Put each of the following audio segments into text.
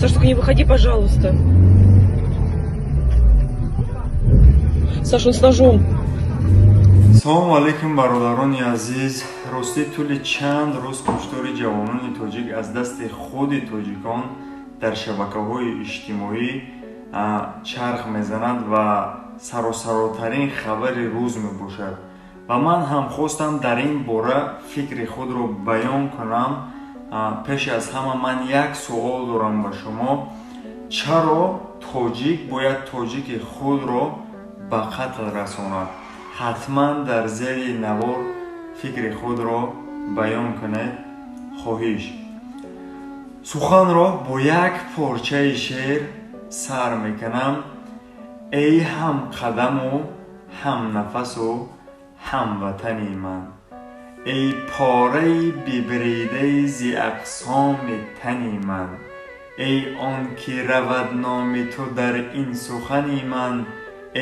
Саш, только не выходи, пожалуйста. Саш, он с ножом. Салому алейкум бародарони азиз. Рости тӯли чанд рӯз куштори ҷавонони тоҷик аз дасти худи тоҷикон дар шабакаҳои иҷтимоӣ чарх мезанад ва саросаротарин хабари рӯз мебошад. Ва ман ҳам хостам дар ин бора фикри худро баён кунам. Пеш аз ҳама ман як суол дорам ба шумо. Чаро тоҷик бояд тоҷики худро ба қатл расонад? ҳатман дар зери навор фикри худро баён кунед. хоҳиш. Суханро бо як порчаи шеър сар мекунам. Эй ҳамқадаму ҳамнафасу ҳамватани ман, эй пораи бибридаи зи ақсоми тани ман, эй он ки равад номи ту дар ин сухани ман,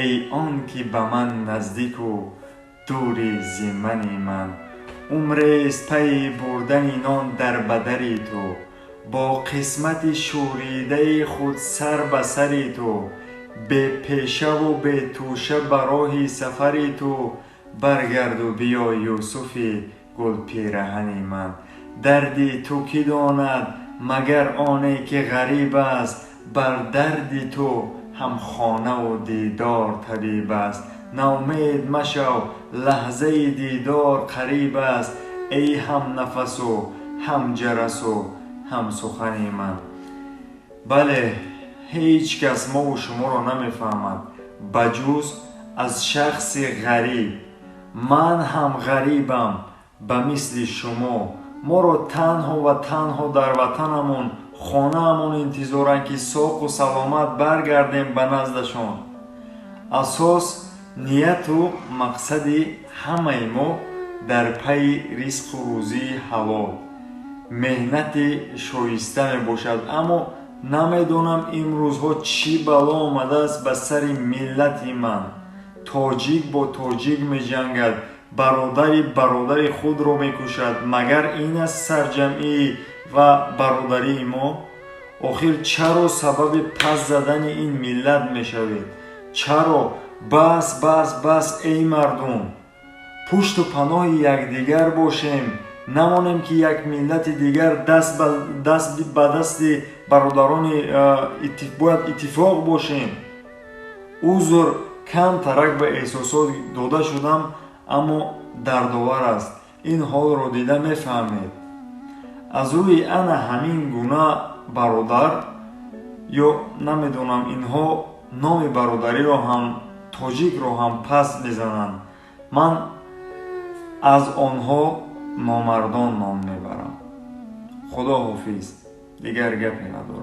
эй он ки ба ман наздику дури зимани ман. умрест пайи бурдани нон дар бадари ту, бо қисмати шӯридаи худ сар ба сари ту, бепешаву бетӯша ба роҳи сафари ту. баргарду биё юсуфи гулпираҳани ман. дарди ту кӣ донад магар оне ки ғариб аст, бар дарди ту ҳамхонаву дидор табиб аст. наумед машав лаҳзаи дидор қариб аст, эй ҳамнафасу ҳамҷарасу ҳамсухани ман. бале, ҳеҷ кас мову шуморо намефаҳмад ба ҷуз аз шахси ғариб. ман ҳам ғарибам ба мисли шумо. моро танҳо ва танҳо дар ватанамон хонаамон интизоранд ки соқу саломат баргардем ба наздашон. асос нияту мақсади ҳамаи мо дар пайи ризқу рӯзии ҳалол, меҳнати шоиста мебошад. аммо намедонам имрӯзҳо чӣ бало омадааст ба сари миллати ман. тоҷик бо тоҷик меҷангад, бародари бародари худро мекушад. магар ин аст сарҷамъӣ ва бародарии мо? охир чаро сабаби паст задани ин миллат мешавед? чаро? бас бас бас эй мардум, пушту паноҳи якдигар бошем. намонем ки як миллати дигар даст ба дасти бародарони бояд иттифоқ бошем. узр, кам тарак ба эҳсосот дода шудам, аммо дардовар аст. ин ҳолро дида мефаҳмед. аз рӯи ана ҳамин гуна бародар ё намедонам, инҳо номи бародариро ҳам тоҷикро ҳам паст мезананд. ман аз онҳо номардон ном мебарам. худо ҳофиз. дигар гапе надорам.